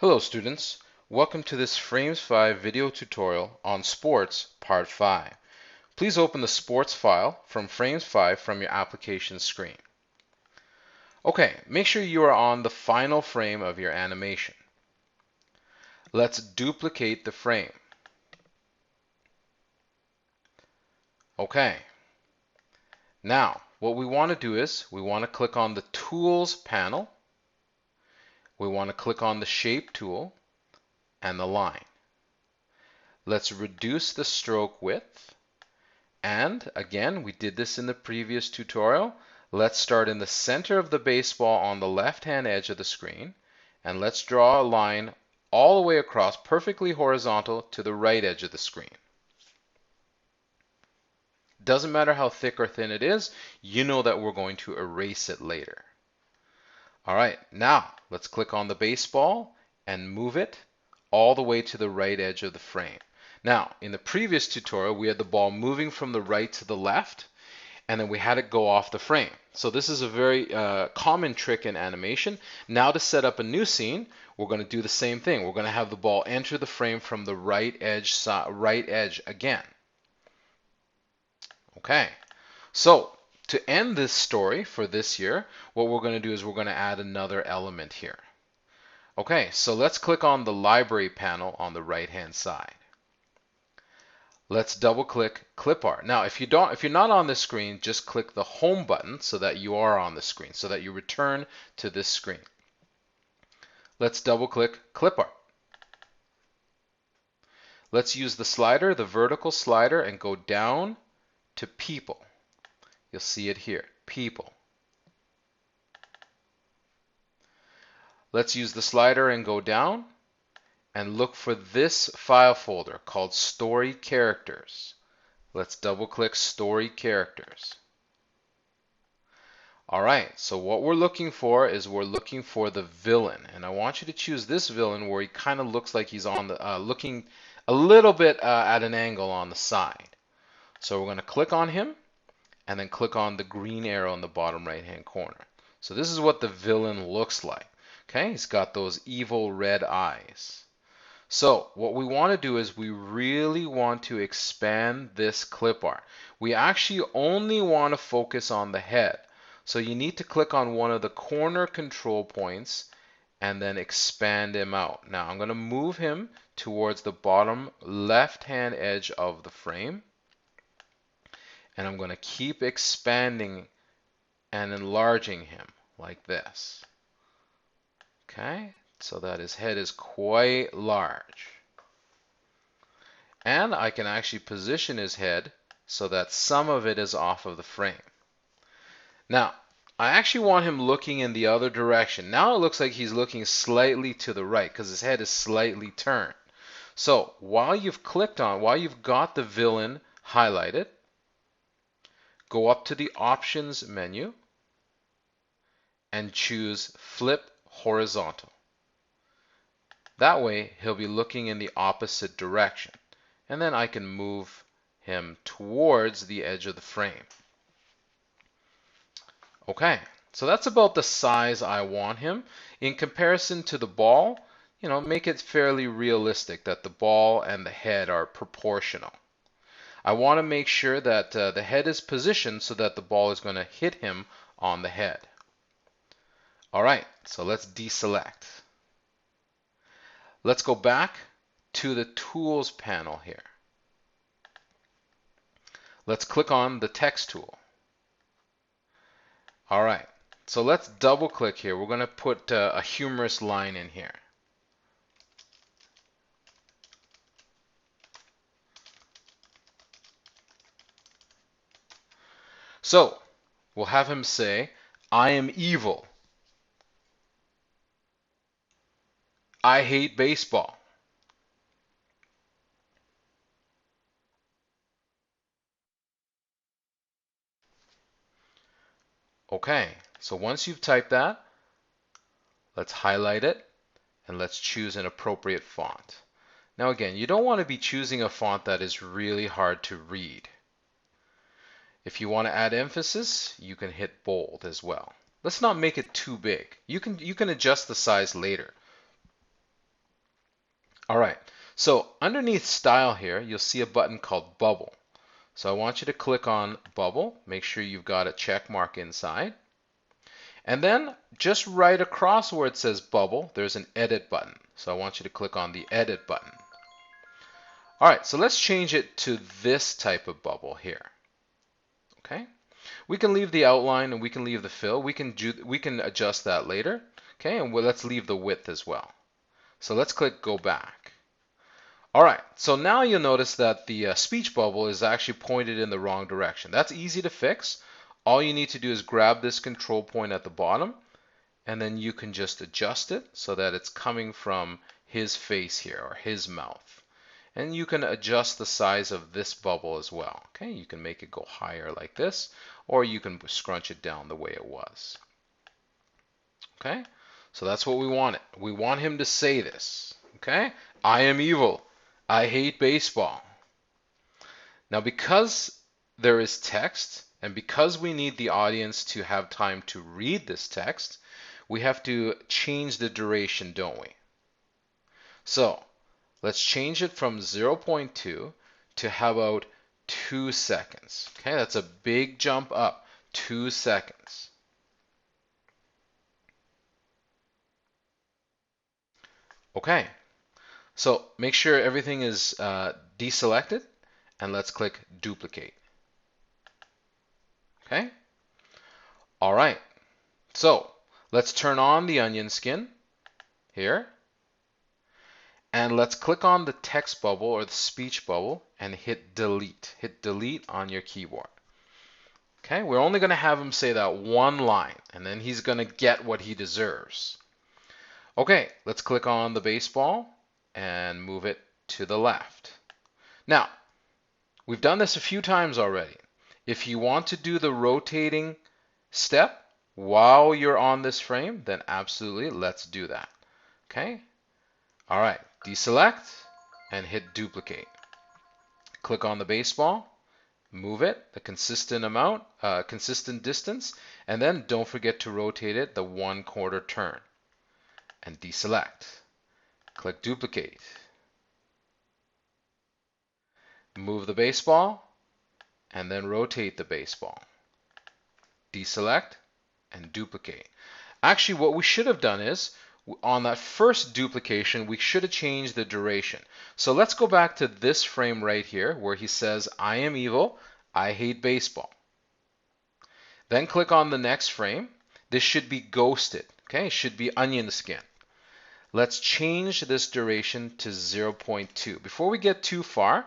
Hello students, welcome to this Frames 5 video tutorial on sports part 5. Please open the sports file from Frames 5 from your application screen. Okay, make sure you are on the final frame of your animation. Let's duplicate the frame. Okay, now what we want to do is we want to click on the Tools panel. We want to click on the Shape tool and the line. Let's reduce the stroke width. And again, we did this in the previous tutorial. Let's start in the center of the baseball on the left-hand edge of the screen. And let's draw a line all the way across, perfectly horizontal to the right edge of the screen. Doesn't matter how thick or thin it is, you know that we're going to erase it later. All right, now let's click on the baseball and move it all the way to the right edge of the frame. Now, in the previous tutorial, we had the ball moving from the right to the left, and then we had it go off the frame. So this is a very common trick in animation. Now to set up a new scene, we're going to do the same thing. We're going to have the ball enter the frame from the right edge again. Okay, so to end this story for this year, what we're going to do is we're going to add another element here. Okay, so let's click on the library panel on the right-hand side. Let's double click clip art. Now, if you're not on this screen, just click the home button so that you are on the screen, so that you return to this screen. Let's double click clip art. Let's use the slider, the vertical slider, and go down to people. You'll see it here, people. Let's use the slider and go down and look for this file folder called Story Characters. Let's double click Story Characters. All right, so what we're looking for is we're looking for the villain, and I want you to choose this villain where he kind of looks like he's on the looking a little bit at an angle on the side. So we're going to click on him and then click on the green arrow in the bottom right hand corner. So this is what the villain looks like. Okay, he's got those evil red eyes. So what we want to do is we really want to expand this clip art. We actually only want to focus on the head. So you need to click on one of the corner control points and then expand him out. Now I'm going to move him towards the bottom left-hand edge of the frame. And I'm going to keep expanding and enlarging him like this. Okay, so that his head is quite large. And I can actually position his head so that some of it is off of the frame. Now, I actually want him looking in the other direction. Now it looks like he's looking slightly to the right because his head is slightly turned. So while you've got the villain highlighted, go up to the Options menu and choose Flip Horizontal. That way he'll be looking in the opposite direction. And then I can move him towards the edge of the frame. Okay, so that's about the size I want him. In comparison to the ball, make it fairly realistic that the ball and the head are proportional. I want to make sure that the head is positioned so that the ball is going to hit him on the head. All right, so let's deselect. Let's go back to the Tools panel here. Let's click on the Text tool. All right, so let's double click here. We're going to put a humorous line in here. So we'll have him say, I am evil. I hate baseball. Okay, so once you've typed that, let's highlight it and let's choose an appropriate font. Now again, you don't want to be choosing a font that is really hard to read. If you want to add emphasis, you can hit bold as well. Let's not make it too big. You can adjust the size later. All right, so underneath style here, you'll see a button called bubble. So I want you to click on bubble, make sure you've got a check mark inside. And then just right across where it says bubble, there's an edit button. So I want you to click on the edit button. All right, so let's change it to this type of bubble here. Okay, we can leave the outline and we can leave the fill. We can adjust that later. Okay, and let's leave the width as well. So let's click go back. All right, so now you'll notice that the speech bubble is actually pointed in the wrong direction. That's easy to fix. All you need to do is grab this control point at the bottom, and then you can just adjust it so that it's coming from his face here, or his mouth. And you can adjust the size of this bubble as well. Okay, you can make it go higher like this, or you can scrunch it down the way it was. Okay, so that's what we want. We want him to say this. Okay, I am evil. I hate baseball. Now, because there is text, and because we need the audience to have time to read this text, we have to change the duration, don't we? So let's change it from 0.2 to how about 2 seconds? Okay, that's a big jump up, 2 seconds. Okay, so make sure everything is deselected, and let's click duplicate. Okay, all right, so let's turn on the onion skin here, and let's click on the text bubble or the speech bubble and hit delete. Hit delete on your keyboard. Okay, we're only going to have him say that one line, and then he's going to get what he deserves. Okay, let's click on the baseball and move it to the left. Now, we've done this a few times already. If you want to do the rotating step while you're on this frame, then absolutely, let's do that. Okay, all right, deselect and hit duplicate. Click on the baseball, move it a consistent amount, consistent distance, and then don't forget to rotate it the 1/4 turn. And deselect. Click duplicate. Move the baseball and then rotate the baseball. Deselect and duplicate. Actually, what we should have done is on that first duplication, we should have changed the duration. So let's go back to this frame right here where he says, I am evil, I hate baseball. Then click on the next frame. This should be ghosted. Okay, it should be onion skin. Let's change this duration to 0.2 before we get too far.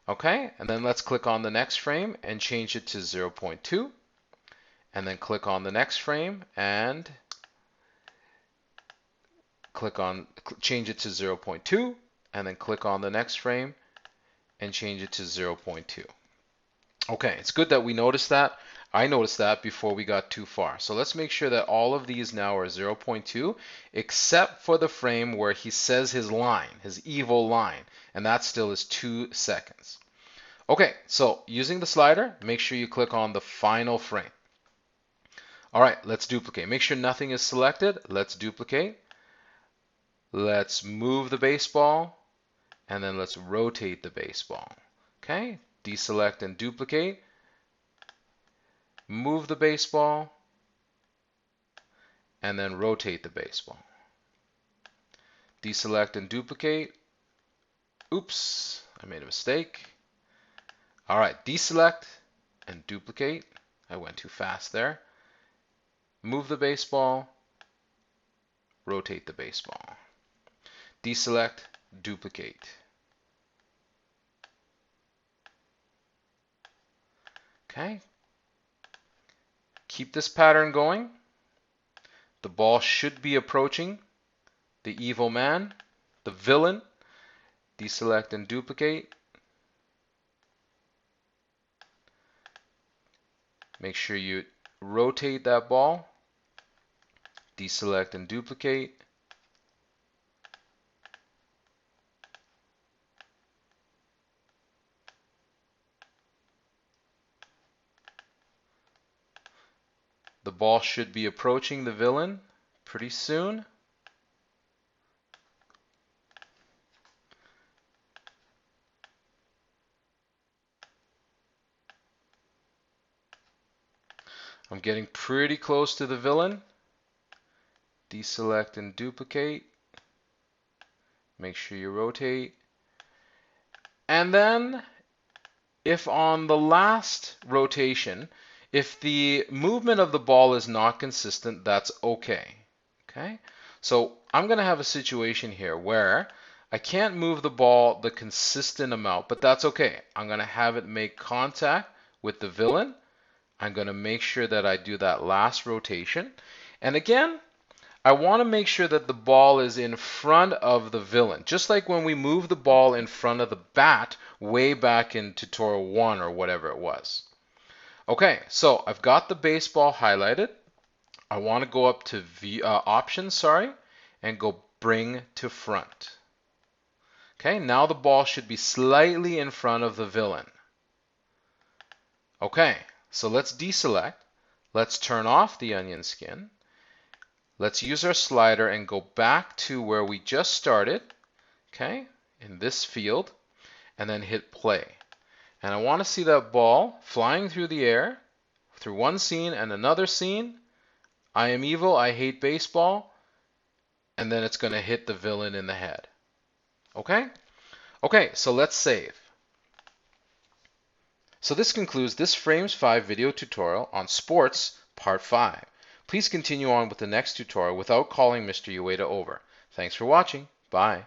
Okay, and then let's click on the next frame and change it to 0.2. And then click on the next frame and change it to 0.2. And then click on the next frame and change it to 0.2. Okay, it's good that we noticed that. I noticed that before we got too far. So let's make sure that all of these now are 0.2, except for the frame where he says his line, his evil line, and that still is 2 seconds. Okay, so using the slider, make sure you click on the final frame. All right, let's duplicate. Make sure nothing is selected. Let's duplicate. Let's move the baseball, and then let's rotate the baseball. Okay, deselect and duplicate. Move the baseball, and then rotate the baseball. Deselect and duplicate. Oops, I made a mistake. All right, deselect and duplicate. I went too fast there. Move the baseball, rotate the baseball. Deselect, duplicate. Okay. Keep this pattern going. The ball should be approaching the evil man, the villain. Deselect and duplicate. Make sure you rotate that ball. Deselect and duplicate. The ball should be approaching the villain pretty soon. I'm getting pretty close to the villain. Deselect and duplicate. Make sure you rotate. And then if on the last rotation, if the movement of the ball is not consistent, that's okay. Okay? So I'm going to have a situation here where I can't move the ball the consistent amount, but that's okay. I'm going to have it make contact with the villain. I'm going to make sure that I do that last rotation. And again, I want to make sure that the ball is in front of the villain, just like when we move the ball in front of the bat way back in tutorial 1 or whatever it was. Okay, so I've got the baseball highlighted. I want to go up to options, and go bring to front. Okay, now the ball should be slightly in front of the villain. Okay, so let's deselect. Let's turn off the onion skin. Let's use our slider and go back to where we just started, okay, in this field, and then hit play. And I want to see that ball flying through the air, through one scene and another scene. I am evil, I hate baseball, and then it's going to hit the villain in the head. Okay? Okay, so let's save. So this concludes this Frames 5 video tutorial on sports, part 5. Please continue on with the next tutorial without calling Mr. Ueda over. Thanks for watching. Bye.